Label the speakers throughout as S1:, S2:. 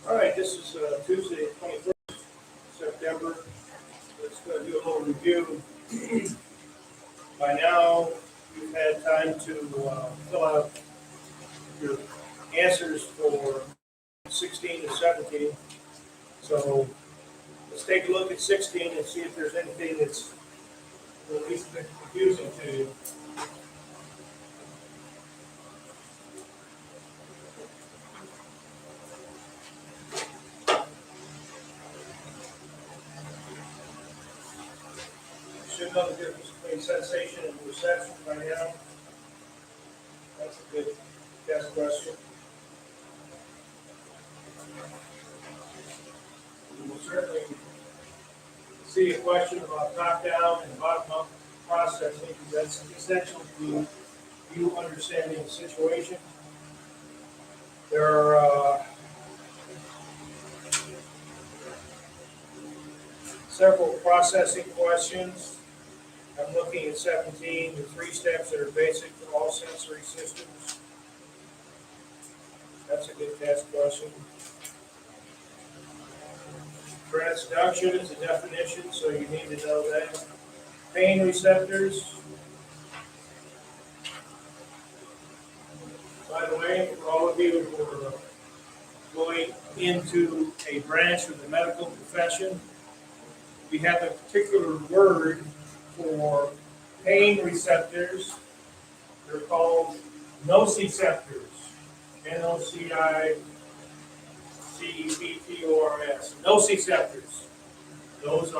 S1: All right, this is Tuesday, 21st September. Let's do a little review. By now, you've had time to fill out your answers for 16 to 17. So let's take a look at 16 and see if there's anything that's at least a bit confusing to you. You should know the difference between sensation and perception by now. That's a good test question. We will certainly see a question about top-down and bottom-up processing, because that's essential to you understanding the situation. There are several processing questions. I'm looking at 17, the 3 steps that are basic for all sensory systems. That's a good test question. Transduction is a definition, so you need to know that. Pain receptors. By the way, for all of you who are going into a branch of the medical profession, we have a particular word for pain receptors. They're called nociceptors. Nociceptors. Nociceptors. Those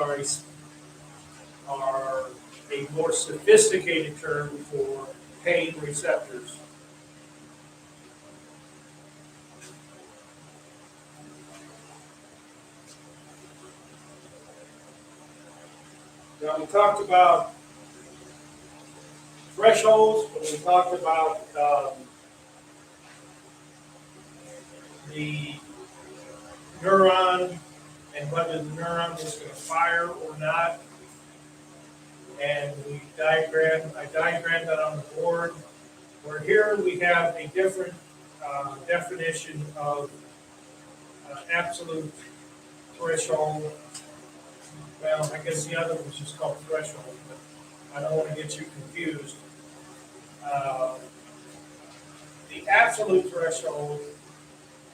S1: are a more sophisticated term for pain receptors. Now, we talked about thresholds, when we talked about the neuron and whether the neuron is going to fire or not. And I diagrammed that on the board. Where here we have a different definition of absolute threshold. Well, I guess the other was just called threshold, but I don't want to get you confused. The absolute threshold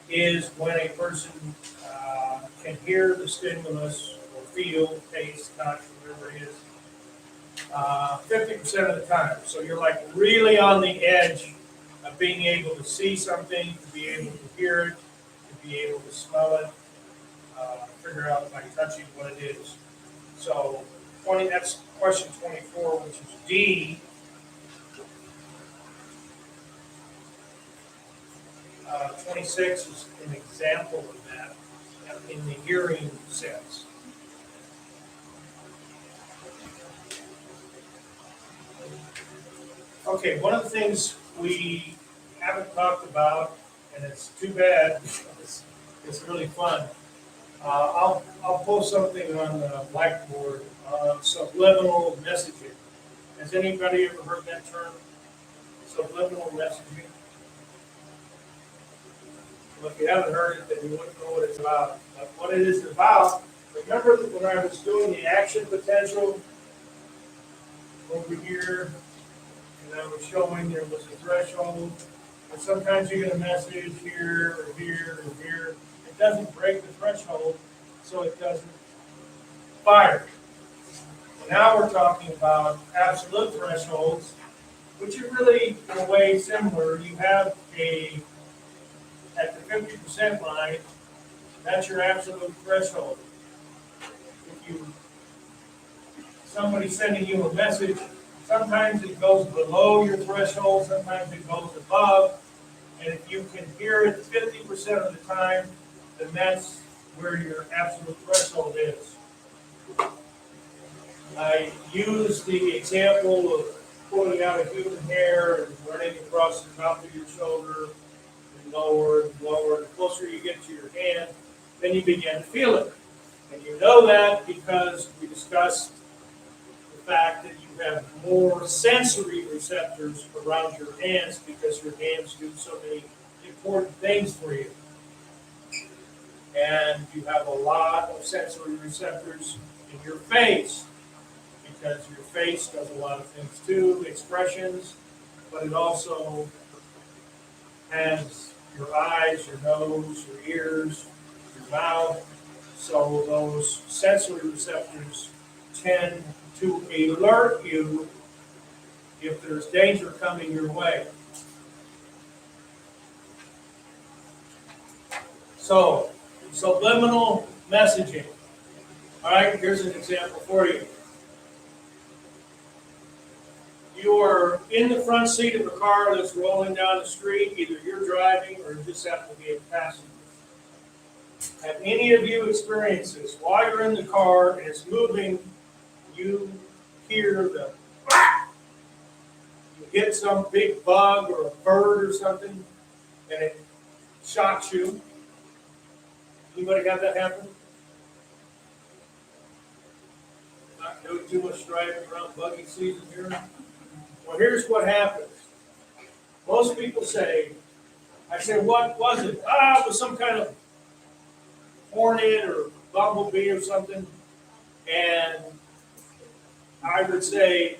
S1: is when a person can hear the stimulus or feel, taste, touch, whatever it is, 50% of the time. So you're like really on the edge of being able to see something, to be able to hear it, to be able to smell it, figure out by touching what it is. So that's question 24, which is D. 26 is an example of that in the hearing sense. Okay, one of the things we haven't talked about, and it's too bad because it's really fun. I'll post something on the Blackboard, subliminal messaging. Has anybody ever heard that term? Subliminal messaging? Well, if you haven't heard it, then you wouldn't know what it's about. But what it is about, remember when I was doing the action potential over here, and I was showing there was a threshold, and sometimes you get a message here or here or here. It doesn't break the threshold, so it doesn't fire. Now we're talking about absolute thresholds, which are really, in a way, similar. You have at the 50% line, that's your absolute threshold. If somebody's sending you a message, sometimes it goes below your threshold, sometimes it goes above, and if you can hear it 50% of the time, then that's where your absolute threshold is. I use the example of pulling out a human hair and running across the top of your shoulder, and lower and lower. The closer you get to your hand, then you begin to feel it. And you know that because we discussed the fact that you have more sensory receptors around your hands because your hands do so many important things for you. And you have a lot of sensory receptors in your face because your face does a lot of things too, expressions, but it also has your eyes, your nose, your ears, your mouth. So those sensory receptors tend to alert you if there's danger coming your way. So, subliminal messaging. All right, here's an example for you. You are in the front seat of a car that's rolling down the street. Either you're driving or you just happen to be a passenger. Have any of you experienced this? While you're in the car and it's moving, you hear the you hit some big bug or a bird or something, and it shocks you. Anybody have that happen? Not doing too much driving around buggy season here. Well, here's what happens. Most people say, I say, what was it? It was some kind of hornet or bumblebee or something. And I would say,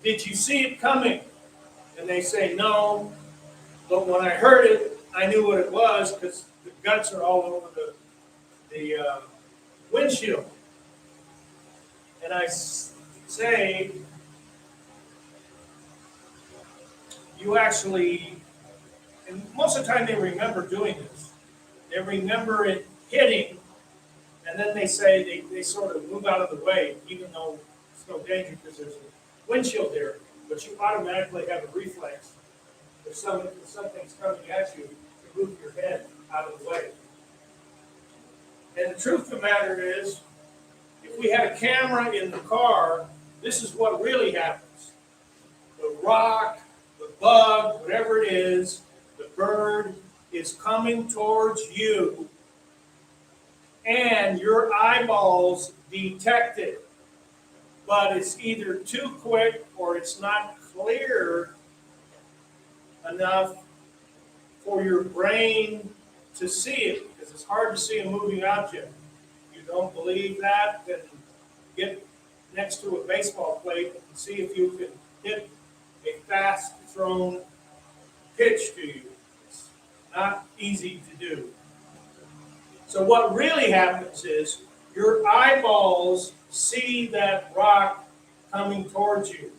S1: did you see it coming? And they say, no. But when I heard it, I knew what it was because the guts are all over the windshield. And I say, you actually, and most of the time they remember doing this. They remember it hitting, and then they say they sort of move out of the way, even though it's no danger because there's a windshield there. But you automatically have a reflex. If something's coming at you, to move your head out of the way. And the truth of the matter is, if we had a camera in the car, this is what really happens. The rock, the bug, whatever it is, the bird is coming towards you, and your eyeballs detect it. But it's either too quick or it's not clear enough for your brain to see it, because it's hard to see a moving object. If you don't believe that, then get next to a baseball plate and see if you can hit a fast thrown pitch to you. It's not easy to do. So what really happens is your eyeballs see that rock coming towards you,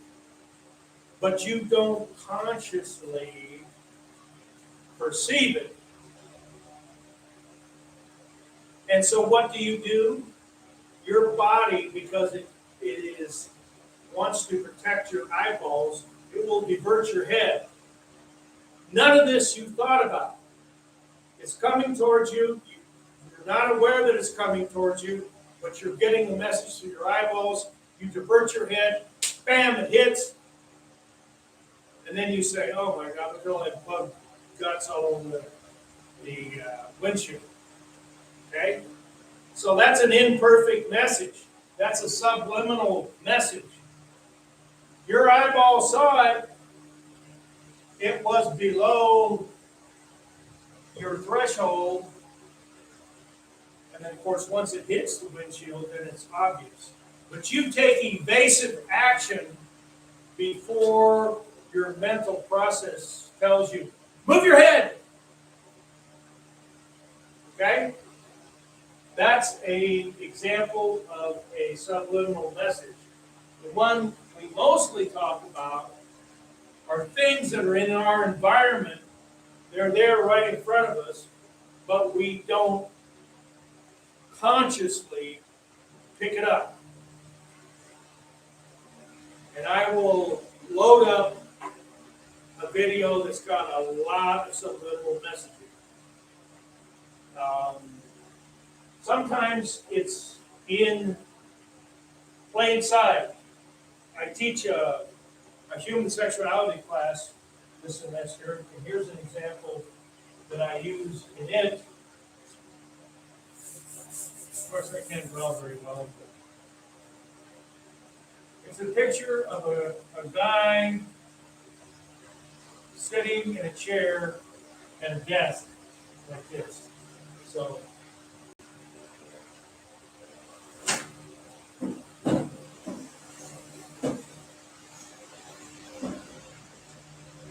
S1: but you don't consciously perceive it. And so what do? Your body, because it wants to protect your eyeballs, it will divert your head. None of this you thought about. It's coming towards you. You're not aware that it's coming towards you, but you're getting the message through your eyeballs. You divert your head. Bam, it hits. And then you say, oh my God, look at all that bug guts all over the windshield. Okay? So that's an imperfect message. That's a subliminal message. Your eyeball saw it. It was below your threshold. And then, of course, once it hits the windshield, then it's obvious. But you take evasive action before your mental process tells you, move your head. Okay? That's an example of a subliminal message. The one we mostly talk about are things that are in our environment. They're there right in front of us, but we don't consciously pick it up. And I will load up a video that's got a lot of subliminal messaging. Sometimes it's in plain sight. I teach a human sexuality class this semester, and here's an example that I use in it. Of course, I can't draw very well, but it's a picture of a guy sitting in a chair at a desk like this. So.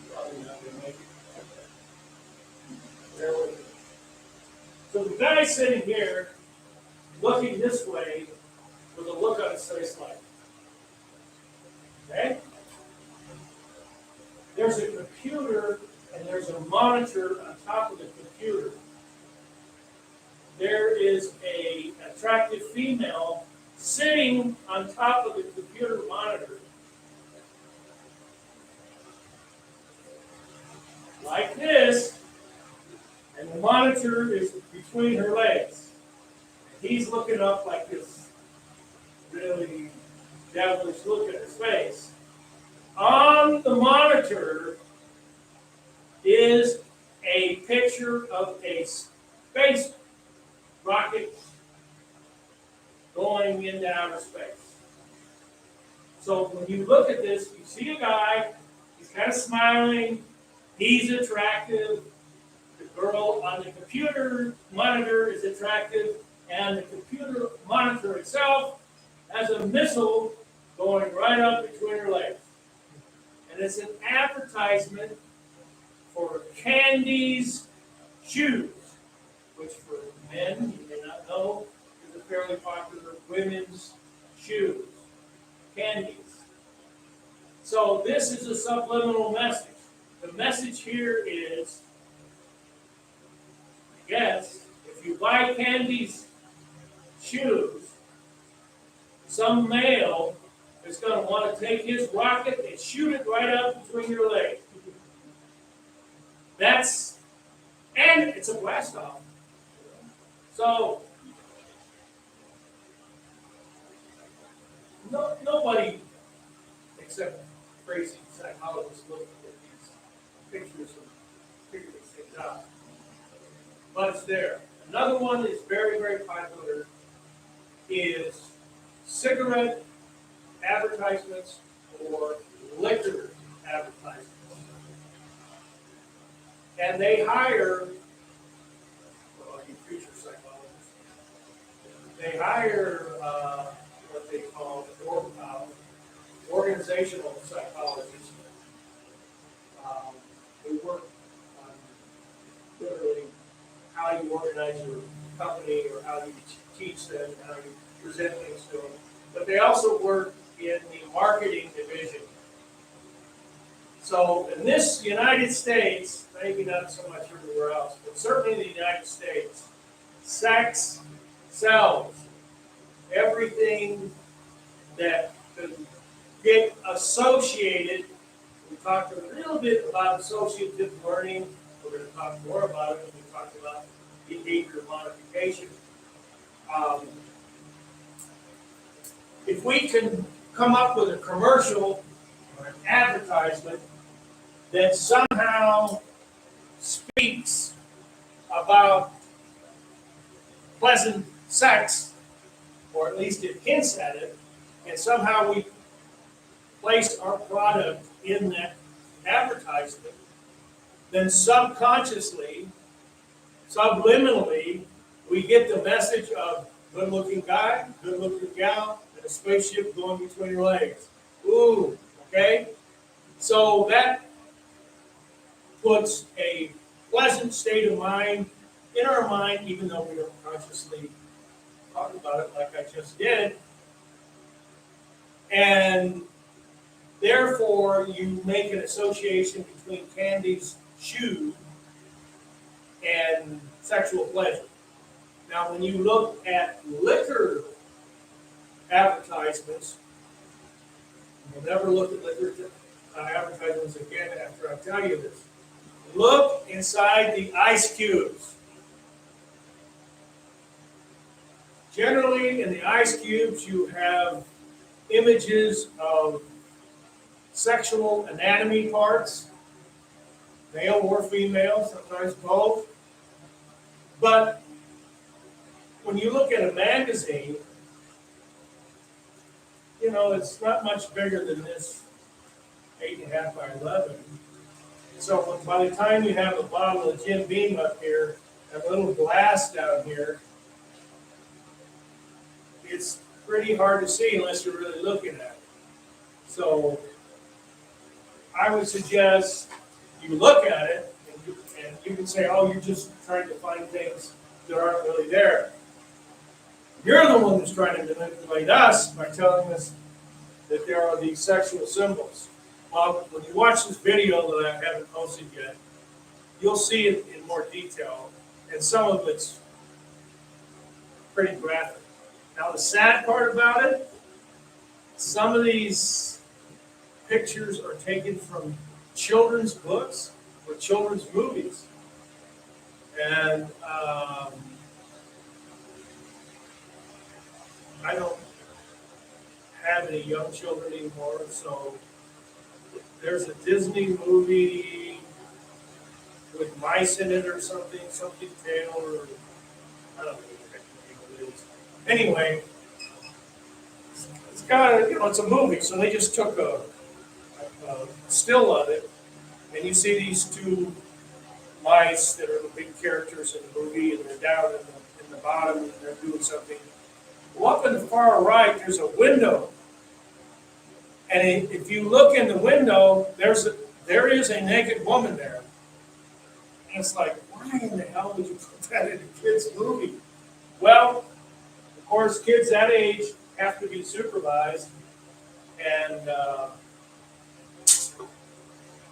S1: Probably not gonna make it. Bear with me. So the guy sitting here, looking this way, with a look on his face like, okay? There's a computer and there's a monitor on top of the computer. There is a attractive female sitting on top of the computer monitor. Like this, and the monitor is between her legs. He's looking up like this really devilish look at his face. On the monitor is a picture of a space rocket going into outer space. So when you look at this, you see a guy, he's kind of smiling, he's attractive, the girl on the computer monitor is attractive, and the computer monitor itself has a missile going right up between her legs. And it's an advertisement for Candy's shoes, which for men, you may not know, is a fairly popular women's shoes. Candies. So this is a subliminal message. The message here is, I guess, if you buy Candy's shoes, some male is going to want to take his rocket and shoot it right up between your legs. And it's a blast off. So, nobody except crazy psychologists look at these pictures and figure these things out. But it's there. Another one is very, very popular is cigarette advertisements or liquor advertisements. And they hire, well, you future psychologists, they hire what they call organizational psychologists who work on literally how you organize your company or how you teach them, how you present things to them. But they also work in the marketing division. So in this United States, maybe not so much everywhere else, but certainly in the United States, sex sells. Everything that could get associated, we talked a little bit about associative learning. We're going to talk more about it when we talk about behavior modification. If we can come up with a commercial or an advertisement that somehow speaks about pleasant sex, or at least it hints at it, and somehow we place our product in that advertisement, then subconsciously, subliminally, we get the message of good-looking guy, good-looking gal, and a spaceship going between your legs. Ooh, okay? So that puts a pleasant state of mind in our mind, even though we don't consciously talk about it like I just did. And therefore, you make an association between Candy's shoe and sexual pleasure. Now, when you look at liquor advertisements, you'll never look at liquor advertisements again after I tell you this. Look inside the ice cubes. Generally, in the ice cubes, you have images of sexual anatomy parts, male or female, sometimes both. But when you look at a magazine, you know, it's not much bigger than this 8.5 by 11. So by the time you have a bottle of Jim Beam up here, that little glass down here, it's pretty hard to see unless you're really looking at it. So I would suggest you look at it and you can say, oh, you're just trying to find things that aren't really there. You're the one who's trying to manipulate us by telling us that there are these sexual symbols. Well, when you watch this video that I haven't posted yet, you'll see it in more detail, and some of it's pretty graphic. Now, the sad part about it, some of these pictures are taken from children's books or children's movies. And I don't have any young children anymore, so there's a Disney movie with mice in it or something Tail, or I don't know what the name it is. Anyway, it's got it's a movie, so they just took a still of it, and you see these two mice that are the big characters in the movie, and they're down in the bottom, and they're doing something. Well, up in the far right, there's a window, and if you look in the window, there is a naked woman there. And it's like, why in the hell would you put that in a kid's movie? Well, of course, kids that age have to be supervised, and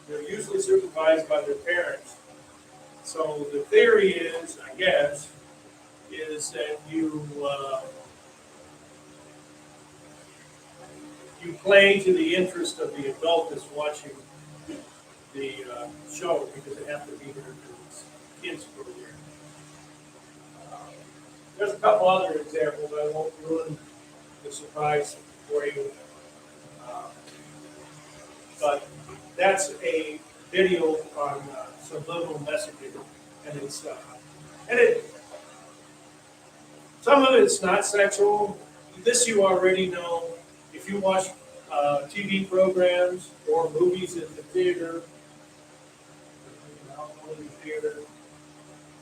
S1: they're usually supervised by their parents. So the theory is, I guess, is that you play to the interest of the adult that's watching the show, because they have to be there for kids program. There's a couple other examples. I won't ruin the surprise for you, but that's a video on subliminal messaging, and some of it's not sexual. This you already know. If you watch TV programs or movies in the theater,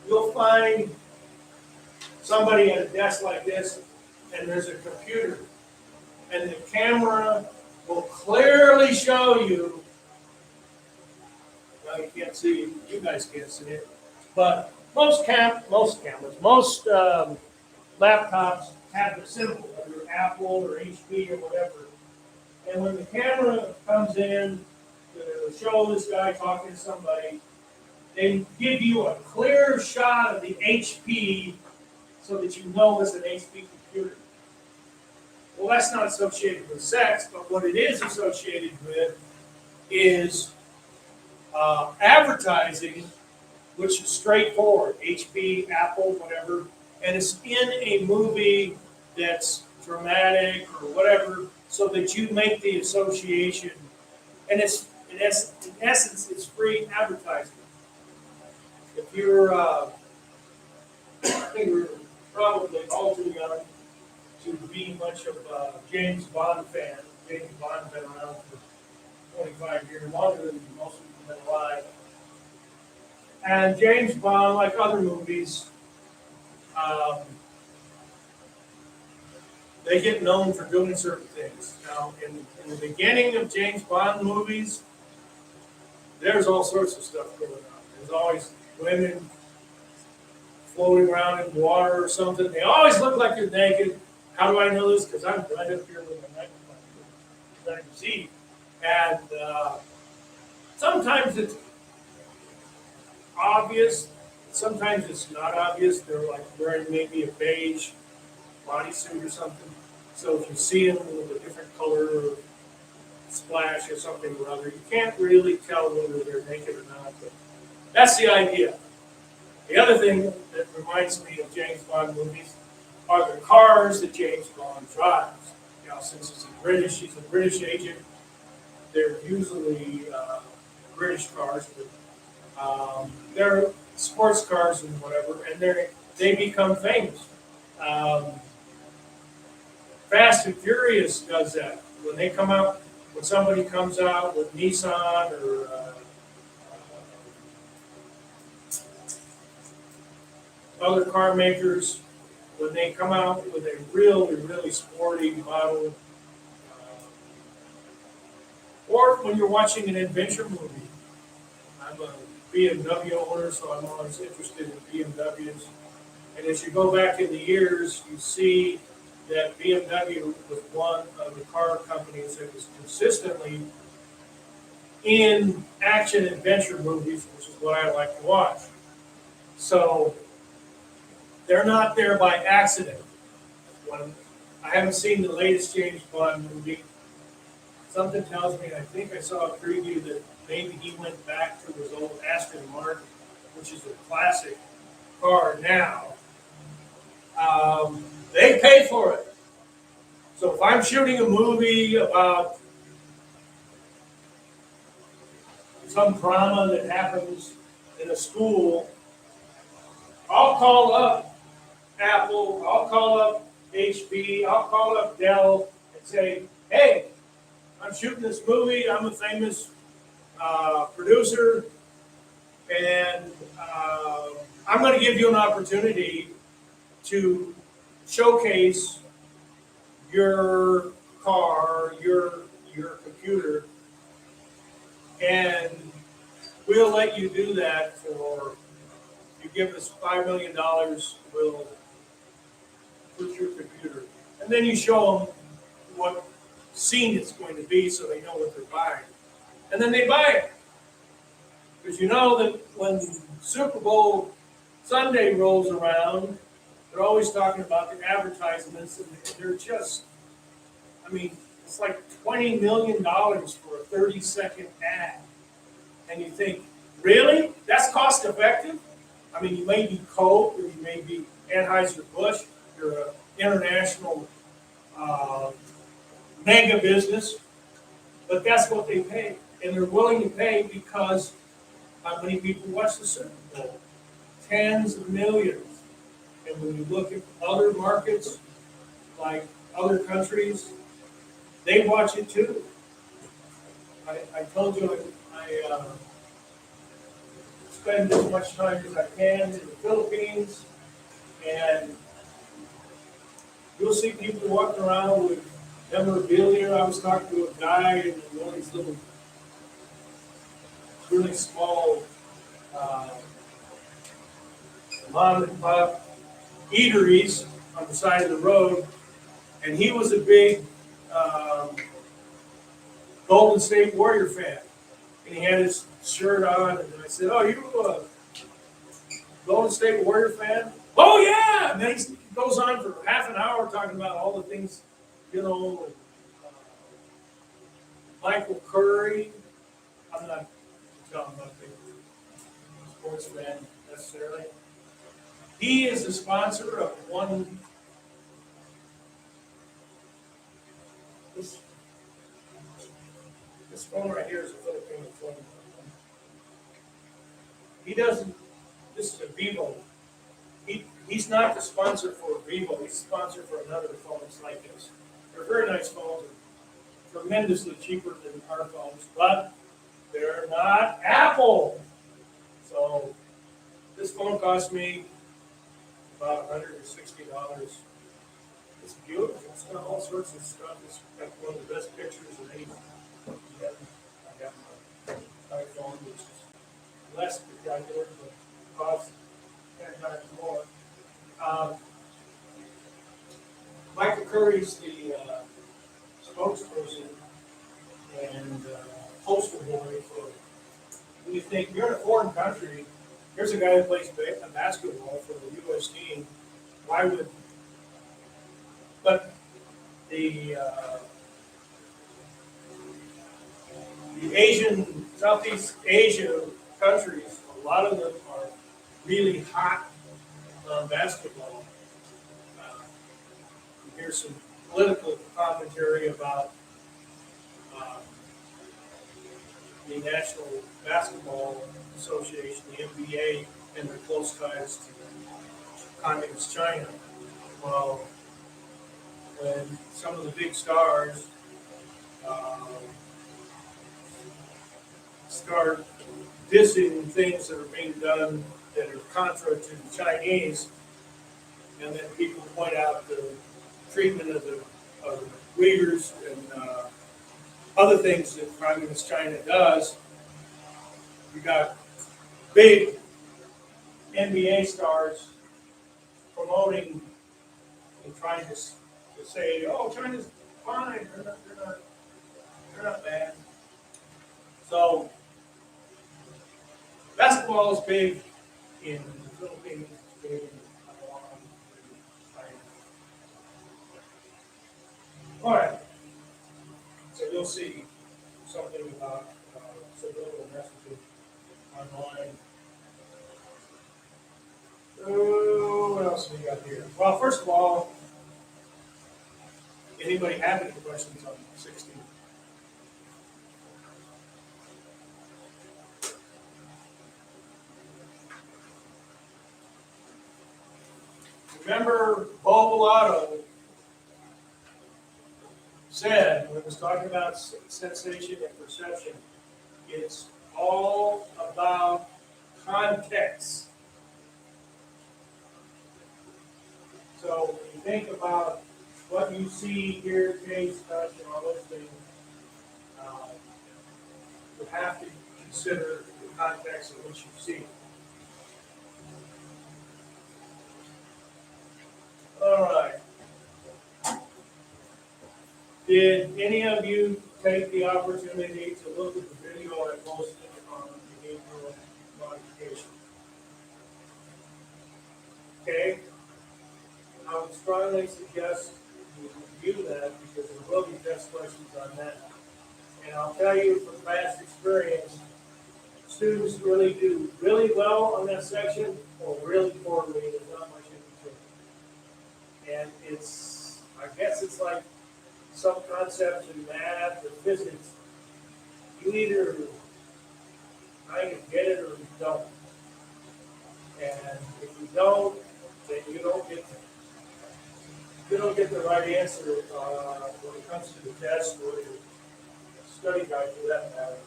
S1: you'll find somebody at a desk like this, and there's a computer, and the camera will clearly show you. Well, you can't see, you guys can't see it, but most laptops have the symbol, whether Apple or HP or whatever. And when the camera comes in to show this guy talking to somebody, they give you a clear shot of the HP so that you know it's an HP computer. Well, that's not associated with sex, but what it is associated with is advertising, which is straightforward, HP, Apple, whatever, and it's in a movie that's dramatic or whatever, so that you make the association, and it's in essence, it's free advertising. If you're probably all too young to be much of a James Bond fan. James Bond's been around for 25 years, longer than most people have been alive. And James Bond, like other movies, they get known for doing certain things. Now, in the beginning of James Bond movies, there's all sorts of stuff going on. There's always women floating around in water or something. They always look like they're naked. How do I know this? Because I'm right up here with my microphone trying to see. And sometimes it's obvious. Sometimes it's not obvious. They're like wearing maybe a beige bodysuit or something. So if you see them with a different color or splash or something or other, you can't really tell whether they're naked or not. But that's the idea. The other thing that reminds me of James Bond movies are the cars that James Bond drives. Now, since he's a British agent, they're usually British cars, but they're sports cars and whatever, and they become famous. Fast and Furious does that. When somebody comes out with Nissan or other car makers, when they come out with a really, really sporty model, or when you're watching an adventure movie. I'm a BMW owner, so I'm always interested in BMWs. And as you go back in the years, you see that BMW was one of the car companies that was consistently in action adventure movies, which is what I like to watch. So they're not there by accident. When I haven't seen the latest James Bond movie, something tells me, I think I saw a preview that maybe he went back to his old Aston Martin, which is a classic car now. They pay for it. So if I'm shooting a movie about some drama that happens in a school, I'll call up Apple, I'll call up HP, I'll call up Dell and say, hey, I'm shooting this movie, I'm a famous producer, and I'm going to give you an opportunity to showcase your car, your computer, and we'll let you do that for, you give us $5 million, we'll put your computer. And then you show them what scene it's going to be so they know what they're buying. And then they buy it. Because you know that when Super Bowl Sunday rolls around, they're always talking about the advertisements, and they're just, I mean, it's like $20 million for a 30-second ad. And you think, really? That's cost effective? I mean, you may be Coke, or you may be Anheuser-Busch, you're an international mega business, but that's what they pay. And they're willing to pay because how many people watch the Super Bowl? Tens of millions. And when you look at other markets, like other countries, they watch it too. I told you I spend as much time as I can in the Philippines, and you'll see people walking around with memorabilia. I was talking to a guy in one of these little, really small mom and pop eateries on the side of the road, and he was a big Golden State Warrior fan, and he had his shirt on, and I said, "Oh, you a Golden State Warrior fan?" "Oh yeah!" And then he goes on for half an hour talking about all the things, you know, Michael Curry. I'm not talking about big sports fan necessarily. He is the sponsor of one. This phone right here is a Filipino phone. He doesn't. This is a Vivo. He's not the sponsor for Vivo. He's the sponsor for another phone that's like this. They're very nice phones, tremendously cheaper than our phones, but they're not Apple. So this phone cost me about $160. It's beautiful. It's got all sorts of stuff. It's got one of the best pictures of any. I got my iPhone, which is less spectacular, but costs 10 times more. Michael Curry's the spokesperson and postal boy for. When you think you're in a foreign country, here's a guy who plays basketball for the U.S. team. Why would? But the Asian, Southeast Asia countries, a lot of them are really hot on basketball. Here's some political commentary about the National Basketball Association, the NBA, and their close ties to Communist China. Well, when some of the big stars start dissing things that are being done that are contra to the Chinese, and then people point out the treatment of the Uyghurs and other things that Communist China does. You got big NBA stars promoting and trying to say, "Oh, China's fine. They're not bad." So basketball is big in the Philippines. It's big in Taiwan. China. All right. So you'll see something about subliminal messaging online. Oh, what else do we got here? Well, first of all, anybody have any questions on 16? Remember, Bo Volato said, when he was talking about sensation and perception, it's all about context. So when you think about what you see, hear, taste, touch, and all those things, you have to consider the context in which you see. All right. Did any of you take the opportunity to look at the video I posted on behavioral modification? Okay. I would strongly suggest you review that because there will be test questions on that. And I'll tell you from past experience, students really do really well on that section or really poorly. There's not much in between. And it's, I guess it's like some concepts in math or physics. You either kind of get it or you don't. And if you don't, then you don't get the right answer when it comes to the test or the study guide for that matter.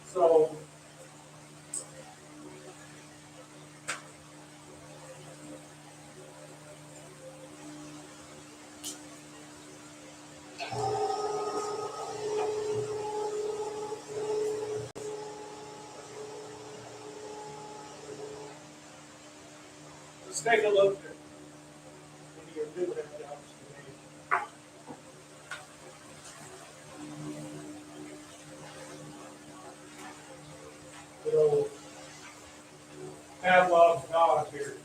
S1: So let's take a look at when you're doing that jobs today. Little Pavlov's dog here.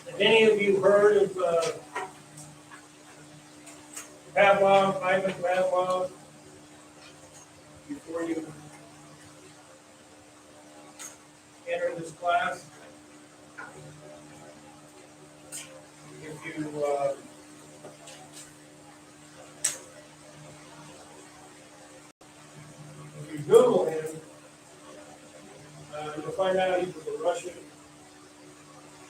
S1: Have any of you heard of Pavlov, Ivan Pavlov, before you enter this class? If you Google him, you'll find out he was a Russian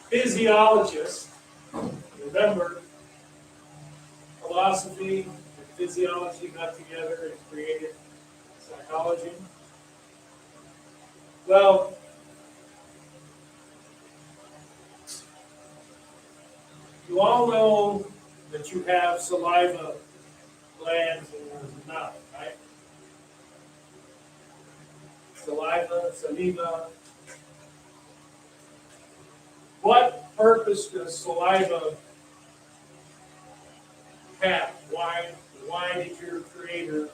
S1: physiologist. Remember, philosophy and physiology got together and created psychology. Well, you all know that you have saliva glands in your mouth, right? Saliva. What purpose does saliva have? Why did your creator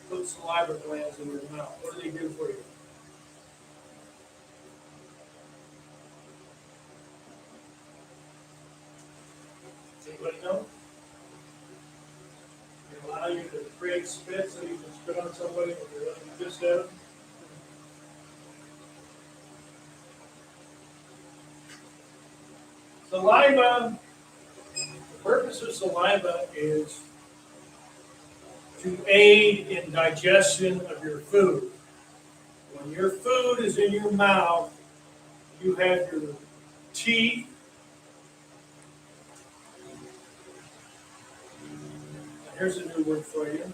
S1: put saliva glands in your mouth? What do they do for you? Anybody know? They allow you to create spit so you can spit on somebody when you're looking just at them. Saliva, the purpose of saliva is to aid in digestion of your food. When your food is in your mouth, you have your teeth. Here's a new word for you.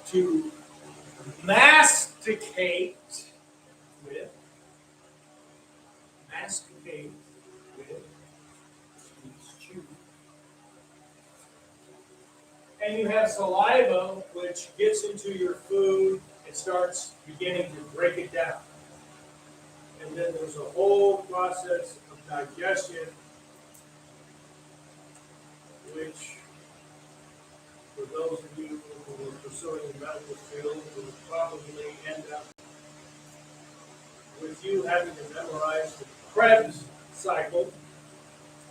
S1: To masticate with, masticate with, means chew. And you have saliva, which gets into your food and starts beginning to break it down. And then there's a whole process of digestion, which, for those of you who are pursuing the medical field, will probably end up with you having to memorize the Krebs cycle,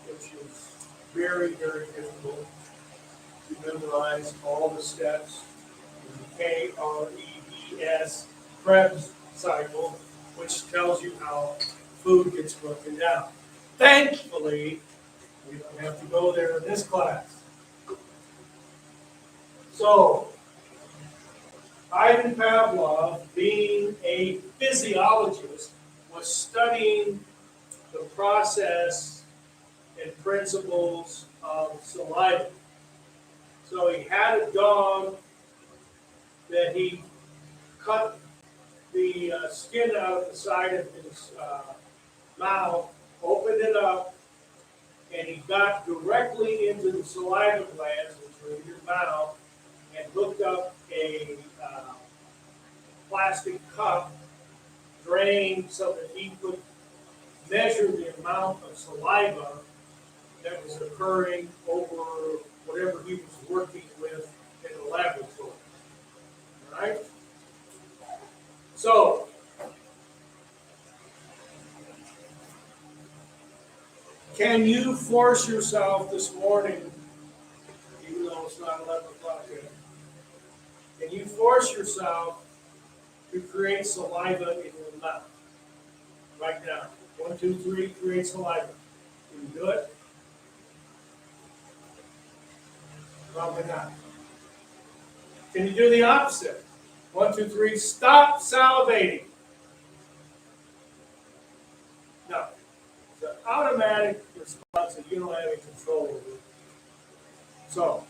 S1: which is very, very difficult to memorize all the steps in the Krebs, Krebs cycle, which tells you how food gets broken down. Thankfully, we don't have to go there in this class. So, Ivan Pavlov, being a physiologist, was studying the process and principles of saliva. So he had a dog that he cut the skin out of the side of his mouth, opened it up, and he got directly into the saliva glands, which are in your mouth, and hooked up a plastic cup, drained so that he could measure the amount of saliva that was occurring over whatever he was working with in the laboratory. All right? So, can you force yourself this morning, even though it's not 11 o'clock yet, can you force yourself to create saliva in your mouth? Right now. 1, 2, 3, create saliva. Can you do it? Probably not. Can you do the opposite? 1, 2, 3, stop salivating. No. It's an automatic response that you don't have any control over. So,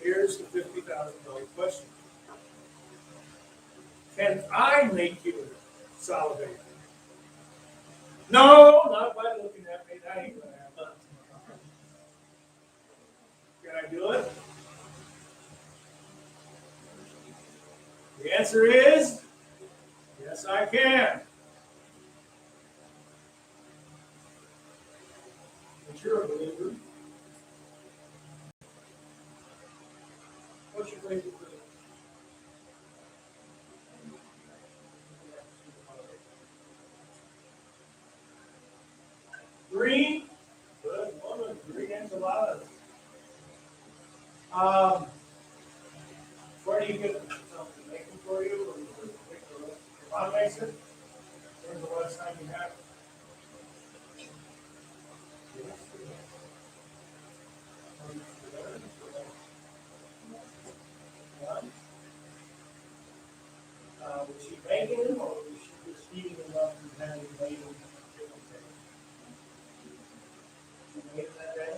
S1: here's the $50,000 question. Can I make you salivate? No, not by looking at me. That ain't gonna happen. Can I do it? The answer is yes, I can. But you're a believer. What's your favorite food? Green. Good. Woman, green enchiladas. Where do you get something making for you? Or your mom makes it? When's the last time you had it? Was she making them, or was she just eating them up and having made them different days? She made them that day?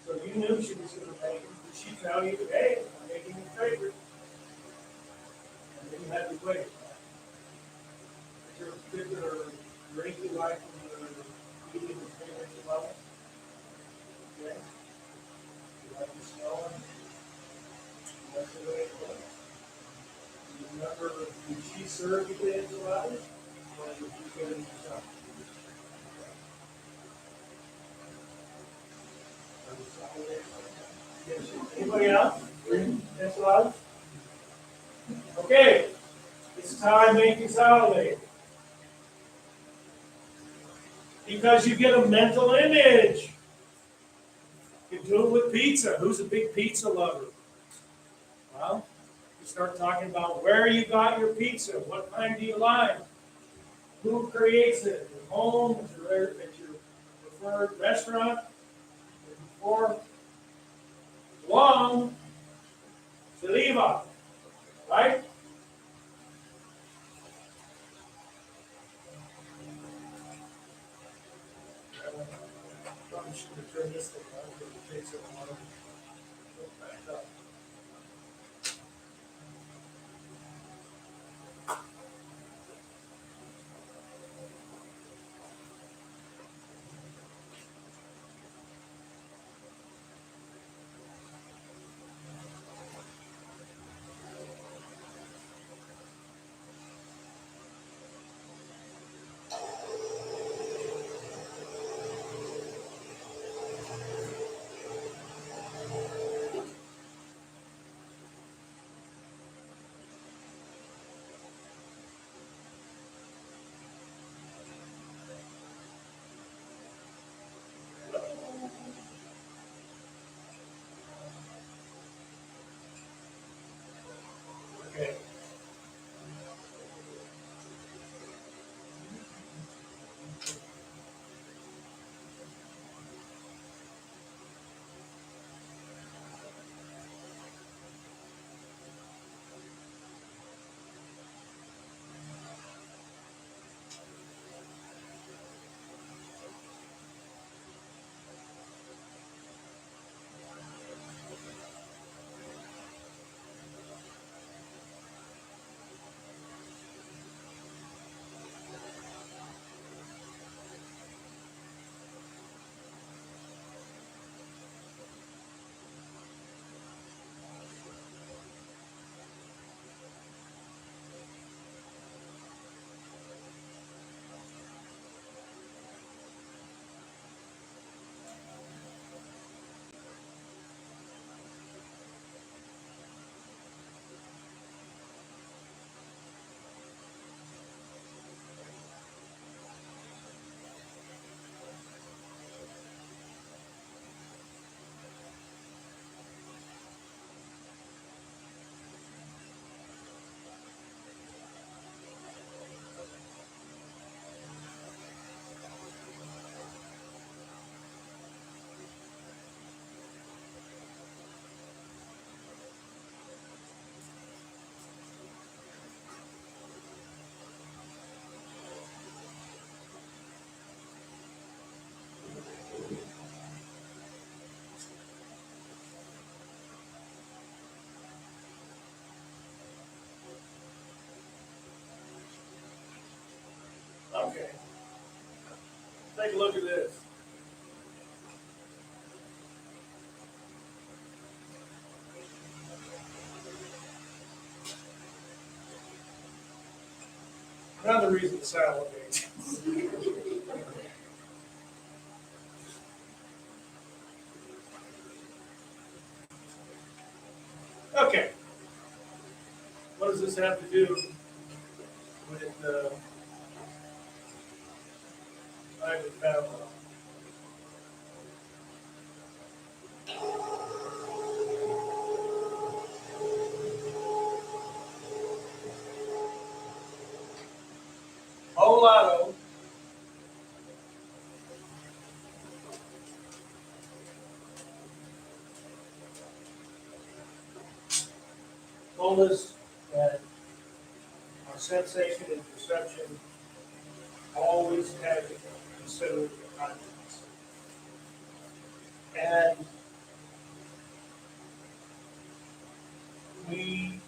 S1: So you knew she was going to make them. Did she tell you, hey, I'm making your favorite? And then you had to wait. Is there a particular drink you like when you're eating your favorite level? Okay. You like the smell of it? You like the way it looks? Do you remember, did she serve you the enchiladas? Or did you get it yourself? Anybody else? Enchiladas? Okay. It's time making salivate. Because you get a mental image. You can do it with pizza. Who's a big pizza lover? Well, you start talking about where you got your pizza. What kind do you like? Who creates it? At home? At your preferred restaurant? Before long, saliva. Right? Probably should have turned this thing on because it takes so long to back up. Take a look at this. Another reason to salivate. Okay. What does this have to do with Ivan Pavlov? Whole lot of told us that our sensation and perception always have to consider the context. And we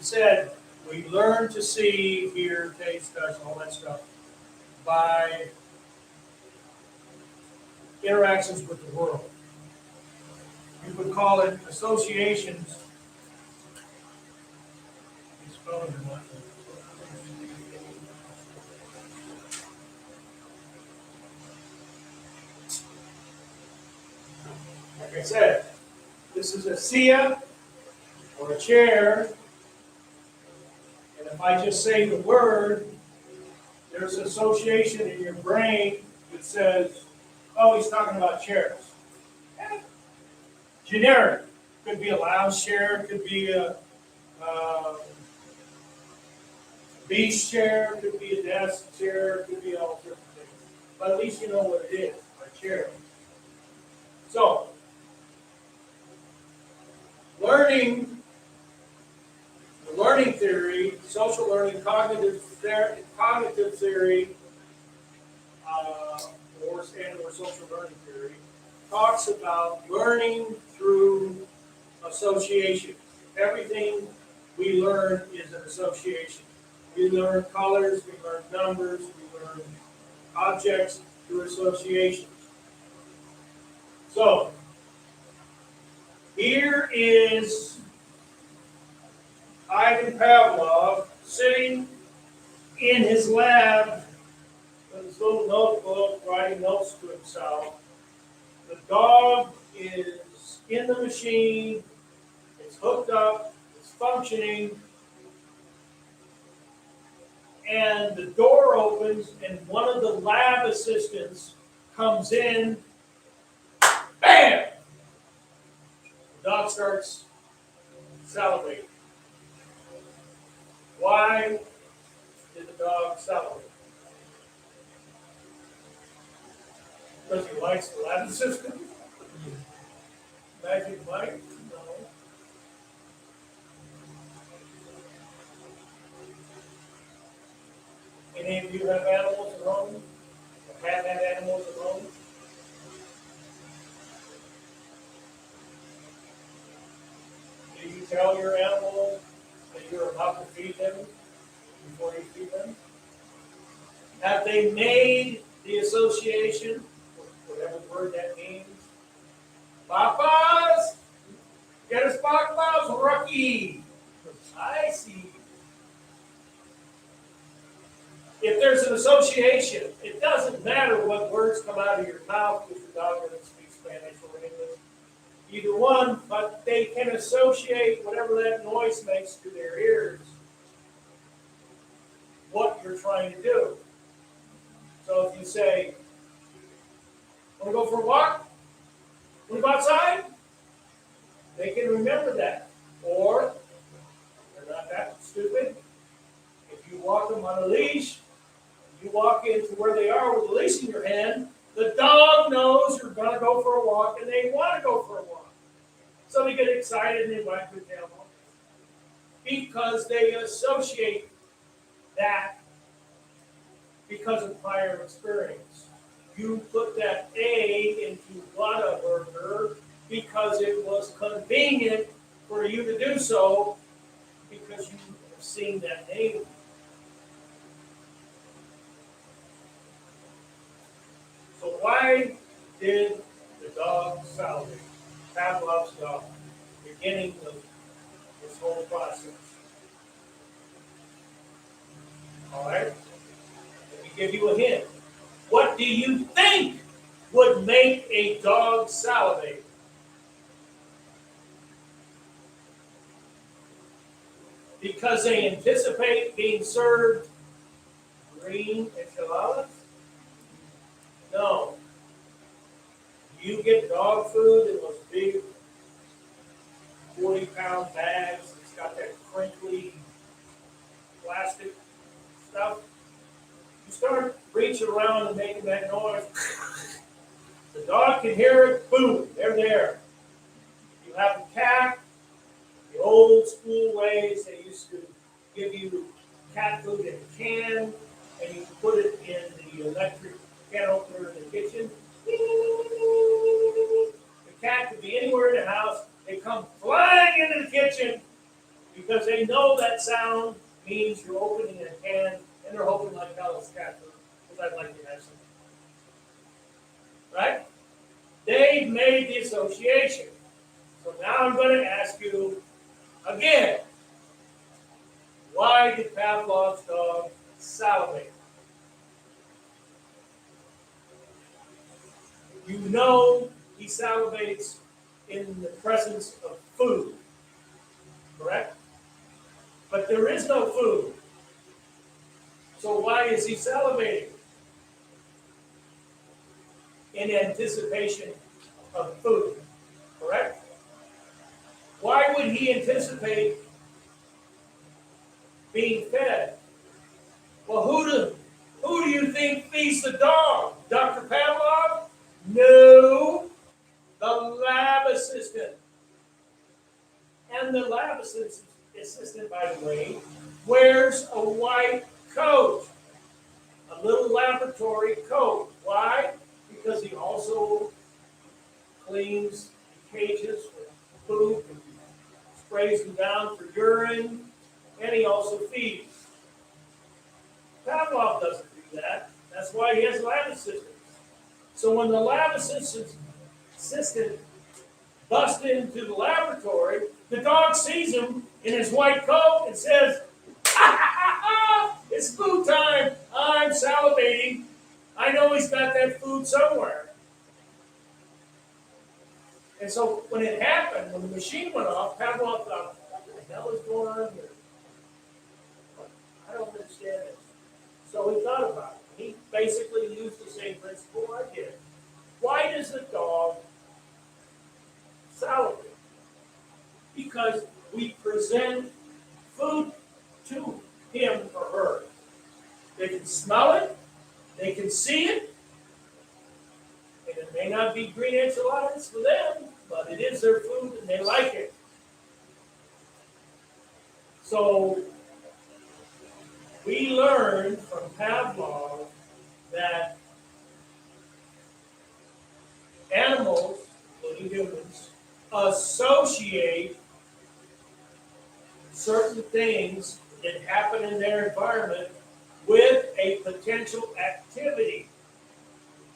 S1: said we learn to see, hear, taste, touch, all that stuff by interactions with the world. You would call it associations. These phones are not. Like I said, this is a seat or a chair, and if I just say the word, there's an association in your brain that says, oh, he's talking about chairs. Generic. Could be a lounge chair, could be a beach chair, could be a desk chair, could be all sorts of things. But at least you know what it is, a chair. So, the learning theory, social learning, cognitive theory, or social learning theory, talks about learning through association. Everything we learn is an association. We learn colors, we learn numbers, we learn objects through associations. So, here is Ivan Pavlov sitting in his lab with his little notebook, writing notes to himself. The dog is in the machine, it's hooked up, it's functioning, and the door opens and one of the lab assistants comes in, bam! The dog starts salivating. Why did the dog salivate? Because he likes the lab assistant? Magic Mike? No. Any of you have animals at home? Or have had animals at home? Do you tell your animal that you're about to feed them before you feed them? Have they made the association, whatever word that means? Papas, get us papas, Rocky. I see. If there's an association, it doesn't matter what words come out of your mouth if the dog doesn't speak Spanish or English. Either one, but they can associate whatever that noise makes to their ears, what you're trying to do. So if you say, want to go for a walk? Want to go outside? They can remember that. Or, they're not that stupid. If you walk them on a leash, you walk into where they are with the leash in your hand, the dog knows you're going to go for a walk and they want to go for a walk. So they get excited and they wag their tail because they associate that because of prior experience. You put that A into Whataburger because it was convenient for you to do so because you have seen that name. did the dog salivate? Pavlov's dog, beginning of this whole process. All right? Let me give you a hint. What do you think would make a dog salivate? Because they anticipate being served green enchiladas? No. You get dog food in those big 40-pound bags. It's got that crinkly plastic stuff. You start reaching around and making that noise. The dog can hear it. Boom, they're there. You have a cat. The old school ways, they used to give you cat food in a can, and you put it in the electric can opener in the kitchen. The cat could be anywhere in the house. They come flying into the kitchen because they know that sound means you're opening a can, and they're hoping like hell it's cat food, because I'd like to have some. Right? They've made the association. So now I'm going to ask you again, why did Pavlov's dog salivate? You know he salivates in the presence of food, correct? But there is no food. So why is he salivating? In anticipation of food, correct? Why would he anticipate being fed? Well, who do you think feeds the dog? Dr. Pavlov? No, the lab assistant. And the lab assistant, by the way, wears a white coat, a little laboratory coat. Why? Because he also cleans the cages for food, and sprays them down for urine, and he also feeds. Pavlov doesn't do that. That's why he has lab assistants. So when the lab assistant busts into the laboratory, the dog sees him in his white coat and says, "Ha ha ha! It's food time. I'm salivating. I know he's got that food somewhere." And so when it happened, when the machine went off, Pavlov thought, "What the hell is going on here? I don't understand it." So he thought about it. He basically used the same principle I did. Why does the dog salivate? Because we present food to him or her. They can smell it, they can see it, and it may not be green enchiladas for them, but it is their food and they like it. So we learned from Pavlov that animals, including humans, associate certain things that happen in their environment with a potential activity.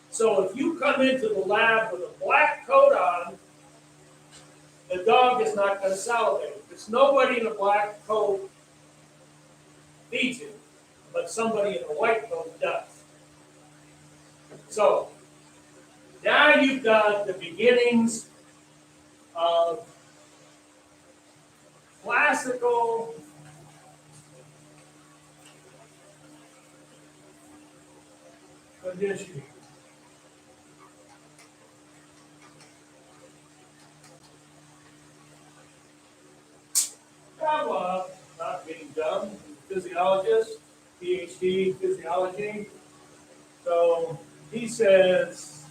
S1: So if you come into the lab with a black coat on, the dog is not going to salivate. There's nobody in a black coat feeds him, but somebody in a white coat does. So now you've got the beginnings of classical conditioning. Pavlov, not being dumb, physiologist, PhD in physiology. So he says,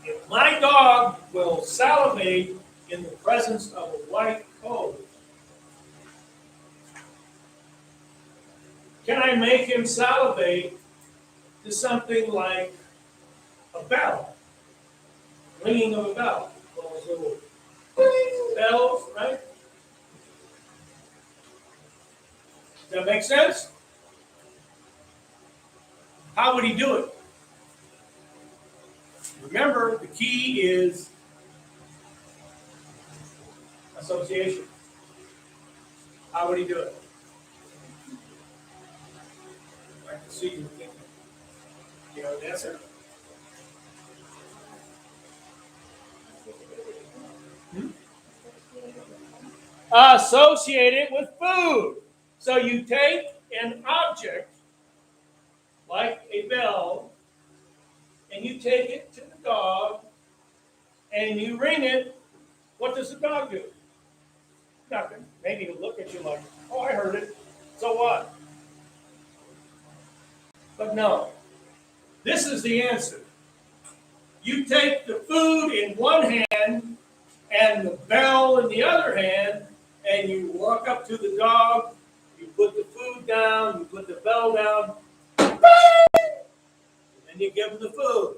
S1: if my dog will salivate in the presence of a white coat, can I make him salivate to something like a bell? Ringing of a bell. Those little bells, right? Does that make sense? how would he do it? Remember, the key is association. How would he do it? I'd like to see you thinking. You know the answer? Associate it with food. So you take an object like a bell and you take it to the dog and you ring it. What does the dog do? Nothing. Maybe he'll look at you like, oh, I heard it. So what? But no. This is the answer. You take the food in one hand and the bell in the other hand, and you walk up to the dog, you put the food down, you put the bell down, and then you give him the food.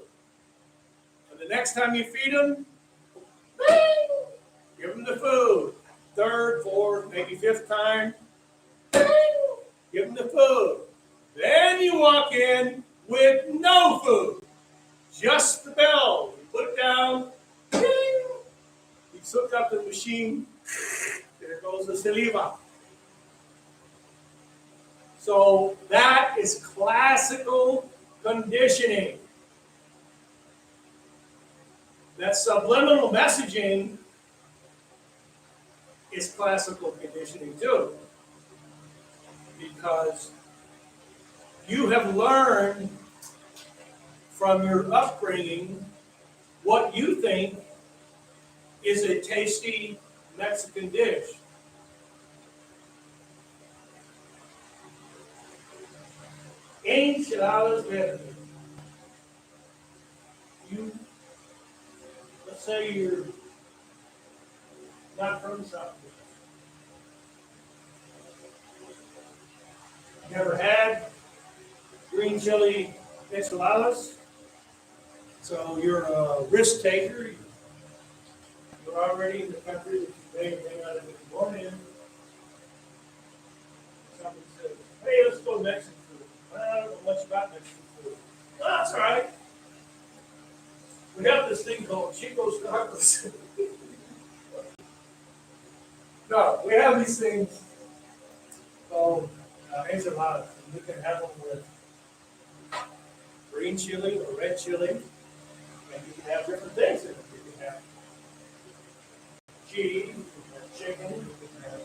S1: And the next time you feed him, give him the food. Third, fourth, maybe fifth time, give him the food. Then you walk in with no food, just the bell. You put it down, you hook up the machine, there goes the saliva. So that is classical conditioning. That subliminal messaging is classical conditioning too. Because you have learned from your upbringing what you think is a tasty Mexican dish. Enchiladas verdes. Let's say you're not from the South. Never had green chili enchiladas? So you're a risk taker. You're already in the country that you may or may not have been born in. Somebody says, hey, let's go to Mexican food. I don't know much about Mexican food. No, that's all right. We have this thing called Chico's tacos. No, we have these things called enchiladas. You can have them with green chili or red chili, and you can have different things in it. You can have cheese, you can have chicken, you can have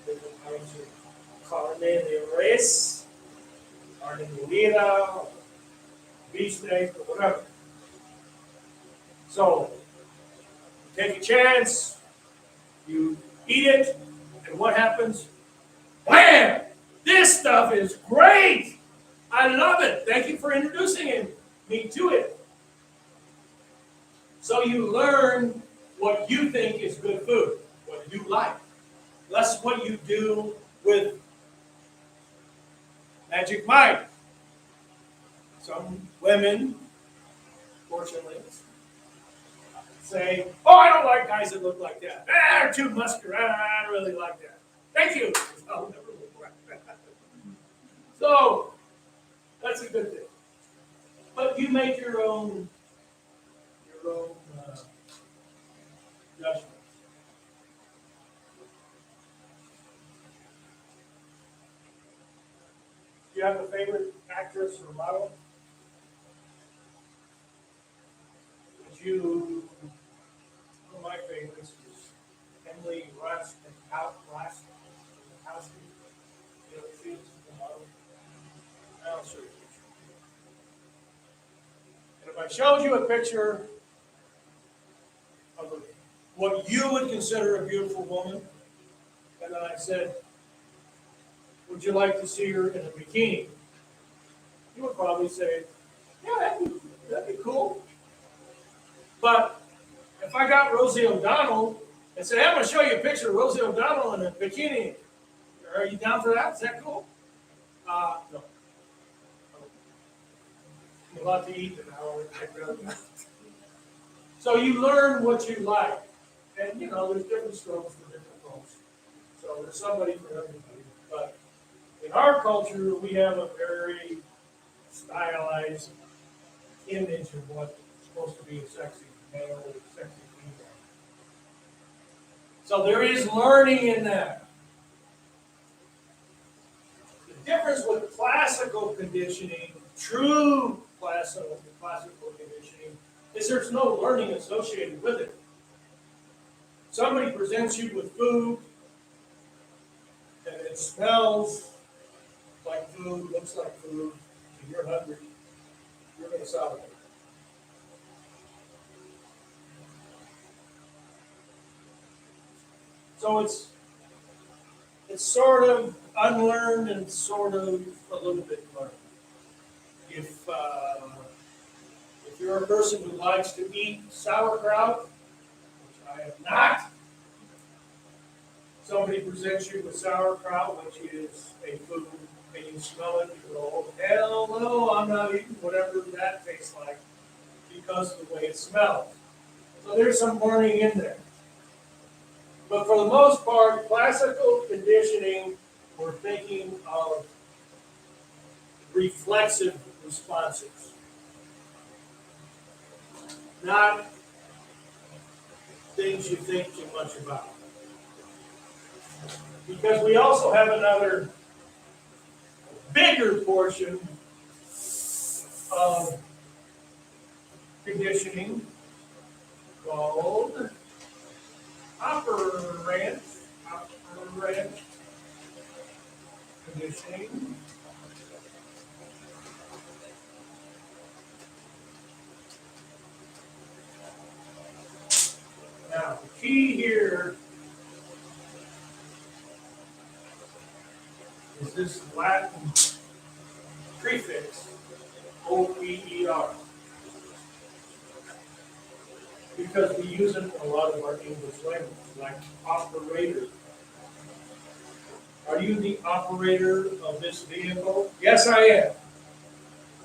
S1: different kinds of carne de res, carne molida, beef steak, or whatever. So, you take a chance, you eat it, and what happens? Wham! This stuff is great! I love it. Thank you for introducing me to it. So you learn what you think is good food, what you like. That's what you do with Magic Mike. Some women, fortunately, say, oh, I don't like guys that look like that. They're too muscular. I don't really like that. Thank you. I'll never look like that. So, that's a good thing. But you make your own judgment. Do you have a favorite actress or model? One of my favorites is Emily Ratajkowski. You know, she's the model. I'll show you a picture. And if I showed you a picture of what you would consider a beautiful woman, and then I said, would you like to see her in a bikini? You would probably say, yeah, that'd be cool. But if I got Rosie O'Donnell and said, hey, I'm going to show you a picture of Rosie O'Donnell in a bikini, are you down for that? Is that cool? No. A lot to eat an hour. So you learn what you like. And, you know, there's different strokes for different folks. So there's somebody for everybody. But in our culture, we have a very stylized guy's image of what's supposed to be a sexy male or a sexy female. So there is learning in that. The difference with classical conditioning, true classical conditioning, is there's no learning associated with it. Somebody presents you with food, and it smells like food, looks like food, and you're hungry, you're going to salivate. So it's sort of unlearned and sort of a little bit learned. If you're a person who likes to eat sauerkraut, which I am not, somebody presents you with sauerkraut, which is a food, and you smell it, you go, oh, hell no, I'm not eating whatever that tastes like because of the way it smells. So there's some learning in there. But for the most part, classical conditioning, we're thinking of reflexive responses, not things you think too much about. Because we also have another bigger portion of conditioning called operant conditioning. Now, the key here is this Latin prefix, OPER, because we use it in a lot of our English language, like operator. Are you the operator of this vehicle? Yes, I am.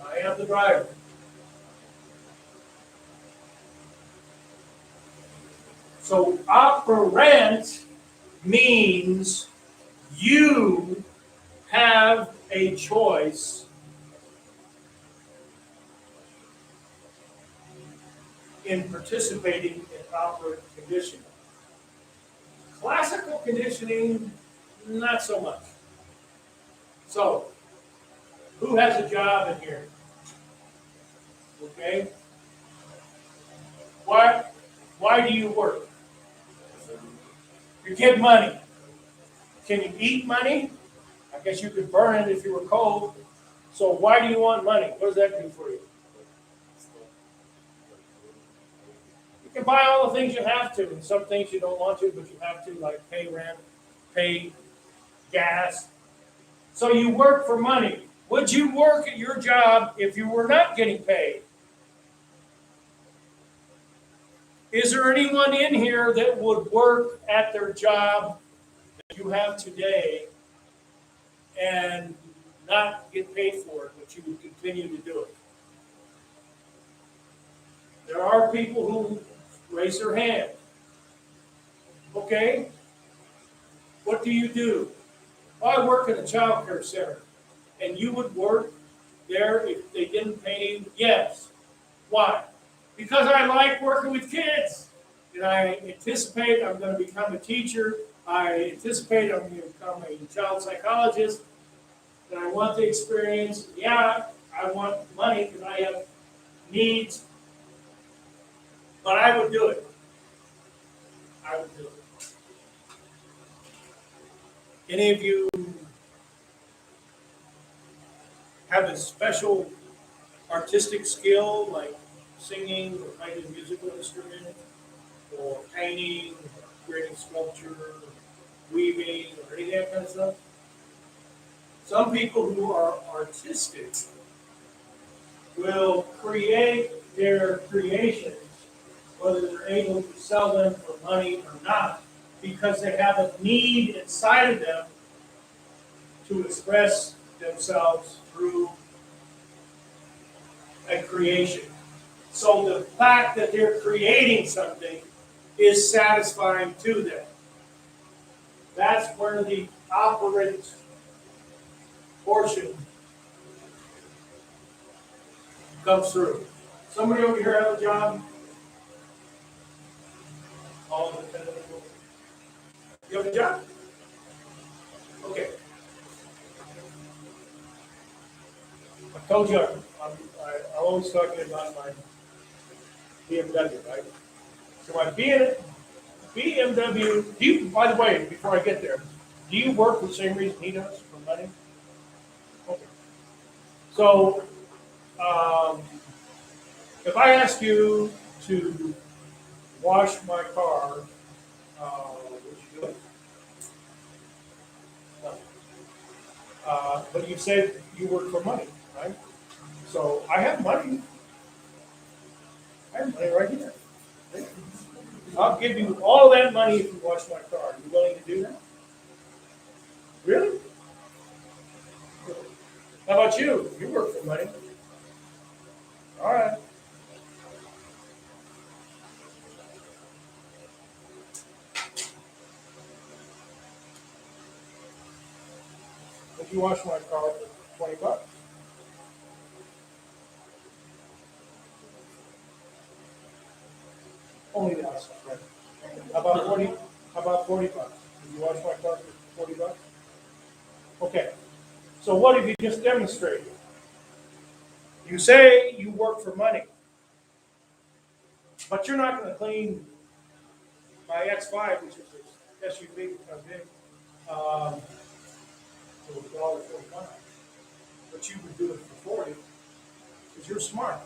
S1: I am the driver. So operant means you have a choice in participating in operant conditioning. Classical conditioning, not so much. So, who has a job in here? Okay? Why do you work? You get money. Can you eat money? I guess you could burn it if you were cold. So why do you want money? What does that do for you? You can buy all the things you have to, and some things you don't want to, but you have to, like pay rent, pay gas. So you work for money. Would you work at your job if you were not getting paid? Is there anyone in here that would work at their job that you have today and not get paid for it, but you would continue to do it? There are people who raise their hand. Okay, what do you do? Well, I work at a child care center. And you would work there if they didn't pay you? Yes. Why? Because I like working with kids. And I anticipate I'm going to become a teacher. I anticipate I'm going to become a child psychologist. And I want the experience. Yeah, I want money because I have needs. But I would do it. I would do it. Any of you have a special artistic skill like singing or playing a musical instrument or painting, creating sculpture, weaving, or any of that kind of stuff? Some people who are artistic will create their creations, whether they're able to sell them for money or not, because they have a need inside of them to express themselves through a creation. So the fact that they're creating something is satisfying to them. That's where the operant portion comes through. Somebody over here have a job? All independent people? You have a job? Okay. I told you, I'm always talking about my BMW, right? So my BMW, do you, by the way, before I get there, do you work for the same reason he does, for money? Okay. So, if I ask you to wash my car, would you do it? No. But you said you work for money, right? So I have money. I have money right here. I'll give you all that money if you wash my car. Are you willing to do that? Really? How about you? You work for money. All right. Would you wash my car for $20? Only the outside, right? How about 40? How about $40? Would you wash my car for $40? Okay. So what if you just demonstrate? You say you work for money, but you're not going to clean my X5, which is an SUV that comes in, for $1.45. But you would do it for 40 because you're smart.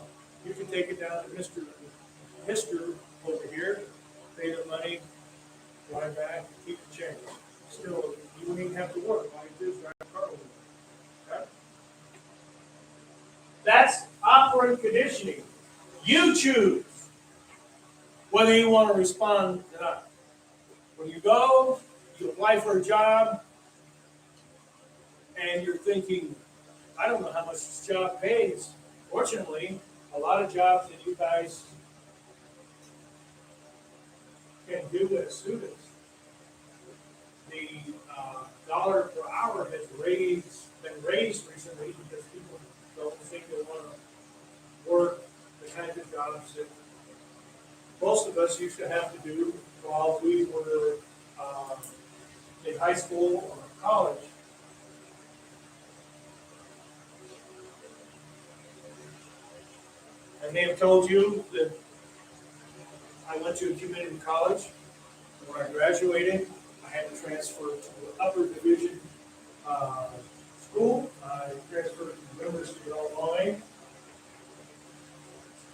S1: You can take it down to Mr. over here, pay the money, fly back, keep the change. Still, you wouldn't even have to work. All you do is drive the car over. Okay? That's operant conditioning. You choose whether you want to respond or not. When you go, you apply for a job, and you're thinking, I don't know how much this job pays. Fortunately, a lot of jobs that you guys can do as students, the dollar per hour has been raised recently because people don't think they want to work the kinds of jobs that most of us used to have to do while we were in high school or college. I may have told you that I went to a community college. When I graduated, I had to transfer to an upper division school. I transferred to the University of Illinois,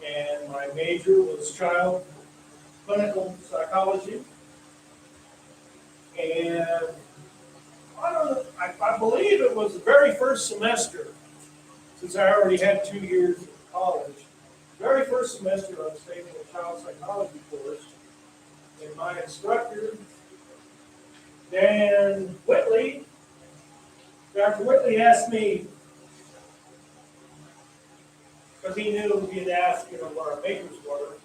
S1: and my major was child clinical psychology. And I don't know, I believe it was the very first semester, since I already had 2 years of college. Very first semester, I was taking a child psychology course, and my instructor, Dan Whitley, Dr. Whitley asked me, because he knew we had asked, what our majors were,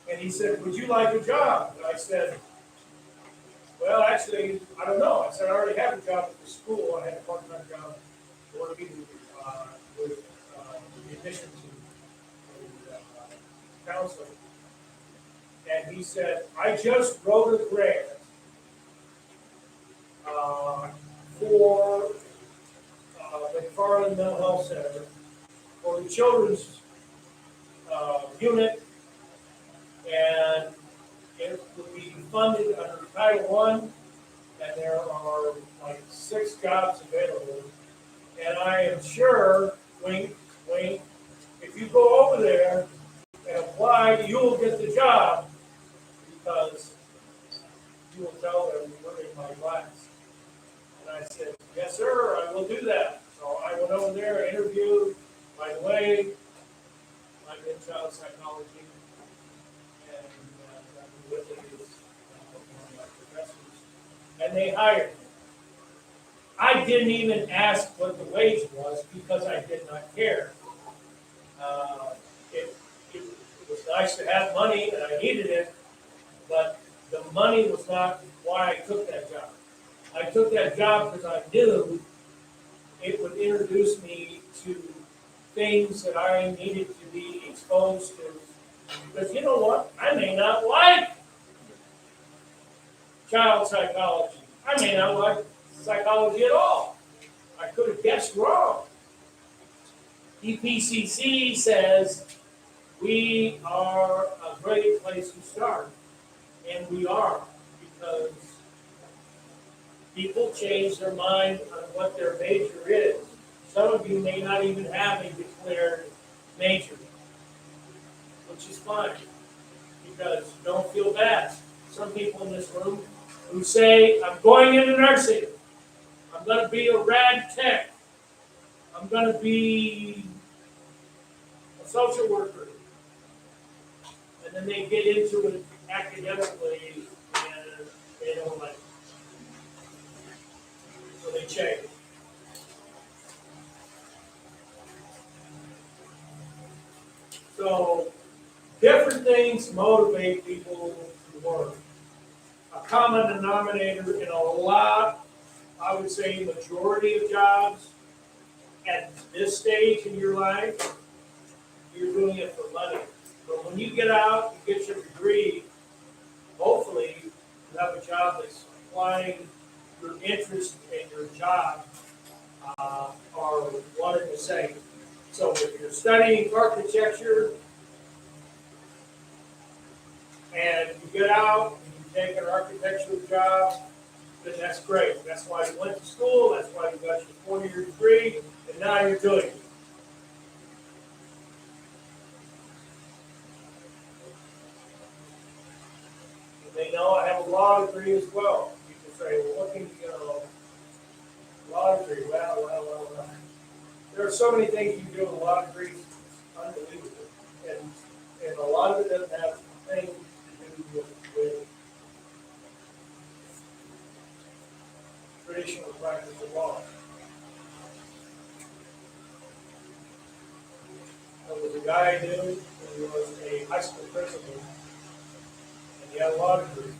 S1: and he said, would you like a job? And I said, well, actually, I don't know. I said, I already have a job at the school. I had a part-time job working with the admissions and counseling. And he said, I just wrote a grant for the McFarland Mental Health Center for the children's unit, and it would be funded under Title I, and there are like 6 jobs available. And I am sure, wink, wink, if you go over there and apply, you will get the job because you will tell them you're in my class. And I said, yes, sir, I will do that. So I went over there, interviewed. By the way, I'm in child psychology, and Dr. Whitley is one of my professors, and they hired me. I didn't even ask what the wage was because I did not care. It was nice to have money, and I needed it, but the money was not why I took that job. I took that job because I knew it would introduce me to things that I needed to be exposed to. Because you know what? I may not like child psychology. I may not like psychology at all. I could have guessed wrong. EPCC says we are a great place to start, and we are, because people change their mind on what their major is. Some of you may not even have a declared major, which is fine, because don't feel bad. Some people in this room who say, I'm going into nursing, I'm going to be a rad tech, I'm going to be a social worker, and then they get into it academically and they don't like it. So they change. So different things motivate people to work. A common denominator in a lot, I would say majority of jobs at this stage in your life, you're doing it for money. But when you get out, you get your degree, hopefully you have a job that's applying your interest and your job are one and the same. So if you're studying architecture and you get out and you take an architectural job, then that's great. That's why you went to school, that's why you got your 4-year degree, and now you're doing it. You may know I have a law degree as well. You can say, well, what can you know? Law degree, well. There are so many things you can do with a law degree, it's unbelievable. And a lot of it doesn't have anything to do with traditional practice of law. There was a guy I knew who was a high school principal, and he had a law degree.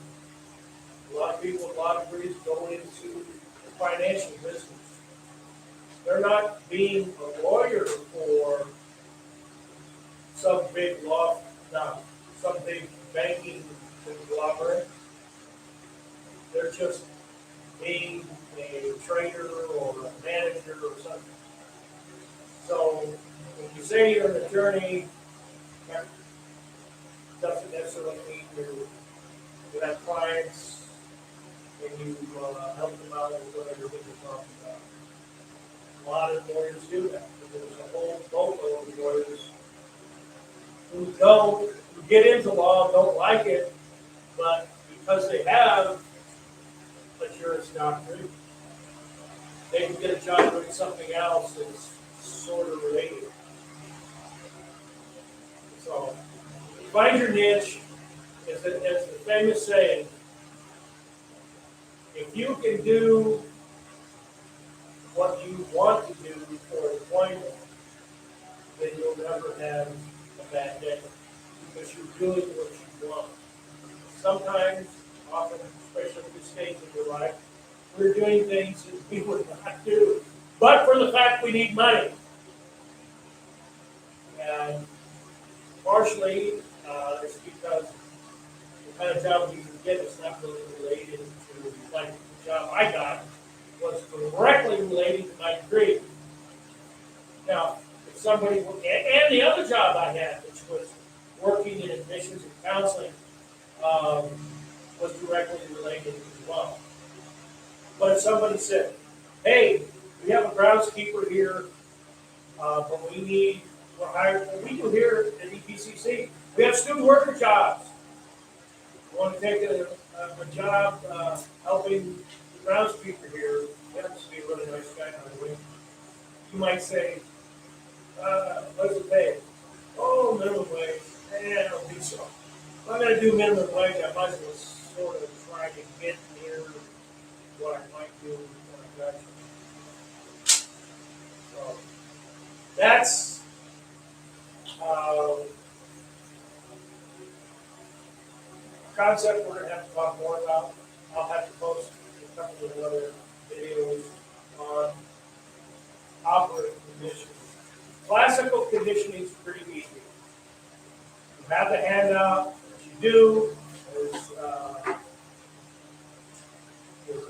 S1: A lot of people with law degrees go into the financial business. They're not being a lawyer for some big law, no, some big banking conglomerate. They're just being a trader or a manager or something. So when you say you're an attorney, that doesn't necessarily mean you have clients and you help them out with whatever you're talking about. A lot of lawyers do that. There's a whole boatload of lawyers who get into law, don't like it, but because they have a Juris Doctorate, they can get a job doing something else that's sort of related. So, find your niche. As the famous saying, if you can do what you want to do for employment, then you'll never have a bad day because you're doing what you want. Sometimes, often, especially at this stage of your life, we're doing things that we would not do, but for the fact we need money. And partially, it's because the kind of job you can get is not really related to, like the job I got was directly related to my degree. Now, if somebody, and the other job I had, which was working in admissions and counseling, was directly related as well. But if somebody said, hey, we have a groundskeeper here, but we're hired, we do here at EPCC, we have student worker jobs. We want to take a job helping the groundskeeper here. He happens to be a really nice guy, by the way. You might say, what does it pay? Oh, minimum wage. I don't think so. If I'm going to do minimum wage, I might as well sort of try to get near what I might do when I graduate. So that's a concept we're going to have to talk more about. I'll have to post a couple of other videos on operating conditions. classical conditioning is pretty easy. You have the handout. What you do is your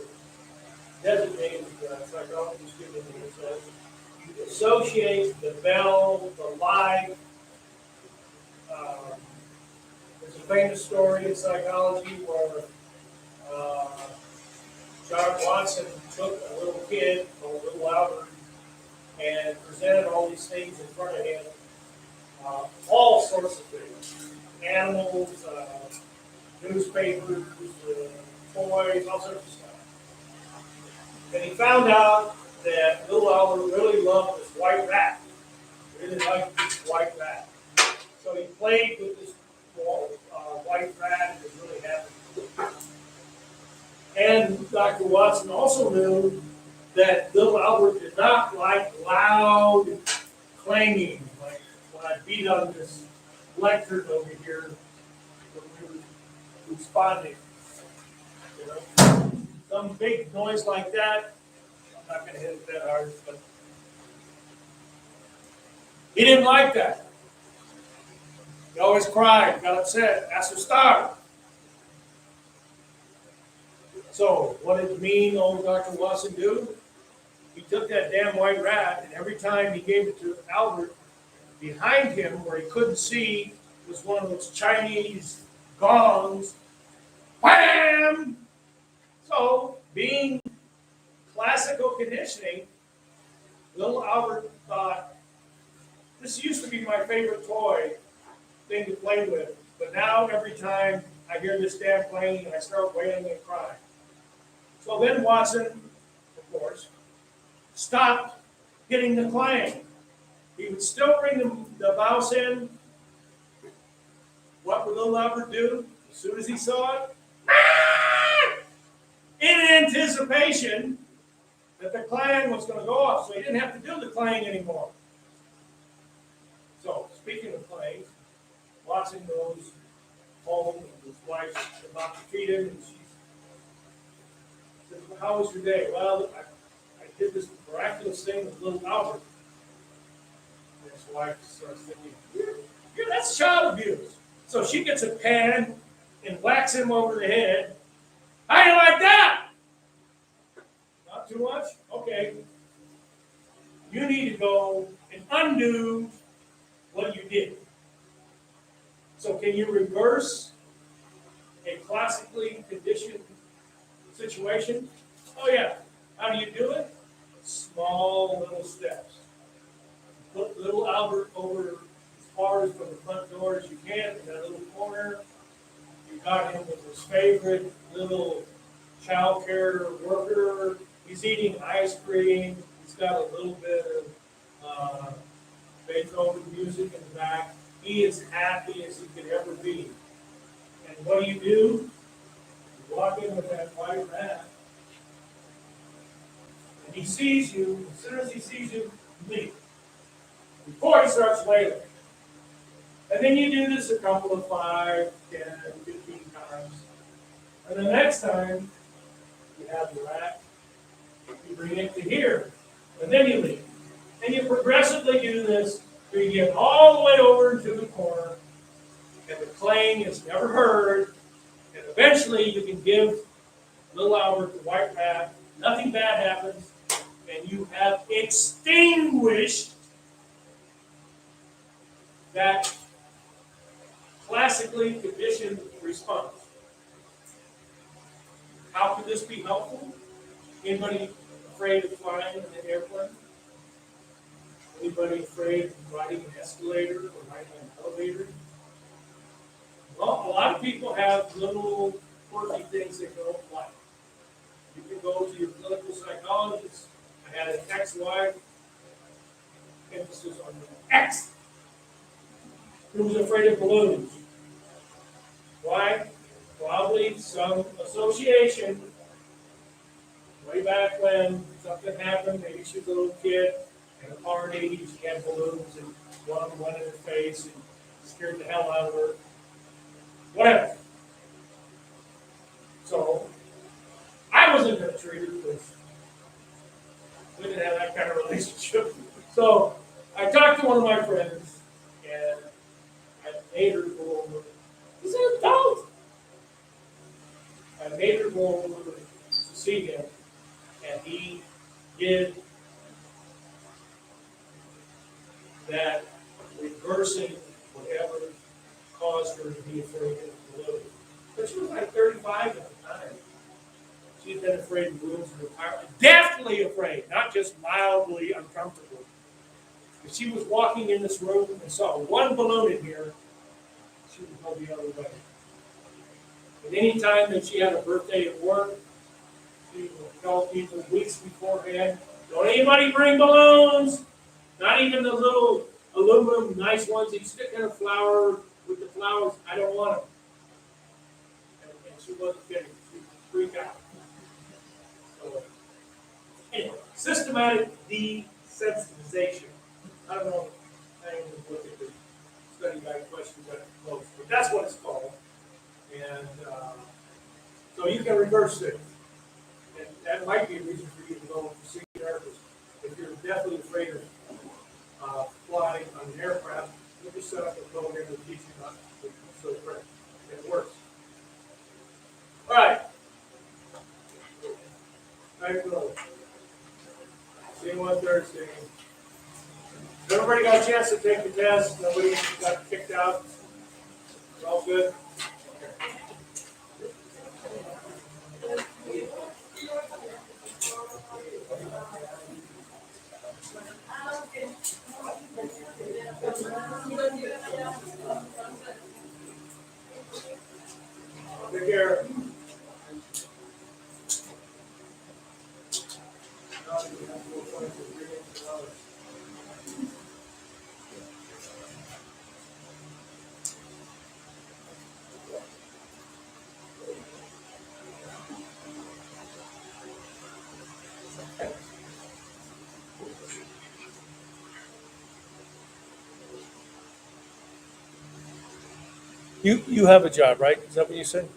S1: designated psychologist giving you says you associate the bell, the light. Um, there's a famous story in psychology where John Watson took a little kid called Little Albert and presented all these things in front of him, all sorts of things, animals, newspapers, toys, all sorts of stuff. And he found out that Little Albert really loved this white rat. He really liked this white rat. So he played with this white rat and was really happy. And Dr. Watson also knew that Little Albert did not like loud clanging, like when I beat on this lectern over here when we were responding. You know, some big noise like that, I'm not going to hit it that hard, but he didn't like that. He always cried, got upset, asked to stop. So, what did mean old Dr. Watson do? He took that damn white rat, and every time he gave it to Albert, behind him, where he couldn't see, was one of those Chinese gongs. Wham! So, being classical conditioning, little Albert thought, this used to be my favorite toy thing to play with, but now every time I hear this damn clanging, I start wailing and crying. So then Watson, of course, stopped hitting the clang. He would still bring the mouse in. What would Little Albert do? As soon as he saw it, in anticipation that the clang was going to go off, so he didn't have to do the clang anymore. So, speaking of clangs, Watson goes home, and his wife's about to feed him, and she says, how was your day? Well, I did this miraculous thing with Little Albert. And his wife starts thinking, that's child abuse. So she gets a pan and whacks him over the head. How do you like that? Not too much? Okay. You need to go and undo what you did. So can you reverse a classically conditioned situation? Oh yeah. How do you do it? Small little steps. Put Little Albert over as far as from the front door as you can in that little corner. You got him with his favorite little child care worker. He's eating ice cream. He's got a little bit of Beethoven music in the back. He is happy as he could ever be. And what do? You walk in with that white rat, and he sees you. As soon as he sees you, you leave. Before he starts wailing. And then you do this a couple of 5, 10, 15 times. And the next time, you have the rat, you bring it to here. And then you leave. And you progressively do this till you get all the way over into the corner, and the clang is never heard, and eventually you can give Little Albert the white rat, nothing bad happens, and you have extinguished that classically conditioned response. How could this be helpful? Anybody afraid of flying in an airplane? Anybody afraid of riding an escalator or riding an elevator? Well, a lot of people have little quirky things that don't like. You can go to your clinical psychologist. I had an ex-wife, emphasis on the ex, who was afraid of balloons. Why? Probably some association way back when something happened. Maybe she was a little kid at a party. She had balloons and one of them went in her face and scared the hell out of her. Whatever. So I wasn't going to treat her because we didn't have that kind of relationship. So I talked to one of and I made her go over. He's an adult. I made her go over to see him, and he did that, reversing whatever caused her to be afraid of balloons. But she was like 35 at the time. She'd been afraid of balloons in retirement. Deathly afraid, not just mildly uncomfortable. If she was walking in this room and saw one balloon in here, she would go the other way. And any time that she had a birthday at work, she would tell people weeks beforehand, don't anybody bring balloons, not even the little aluminum nice ones that you stick in a flower with the flowers, I don't want them. And she wasn't kidding, she would freak out. So, anyway, systematic desensitization. I don't know if anyone would look at the study guide questions that close, but that's what it's called. And so you can reverse it. And that might be a reason for you to go and see a therapist. If you're definitely afraid of flying on an aircraft, you just set up a program to teach you not to be so afraid. And it works. All right. Back to see you on Thursday. Everybody got a chance to take the test. Nobody got kicked out. It's all good. Take care. You have a job, right? Is that what you said?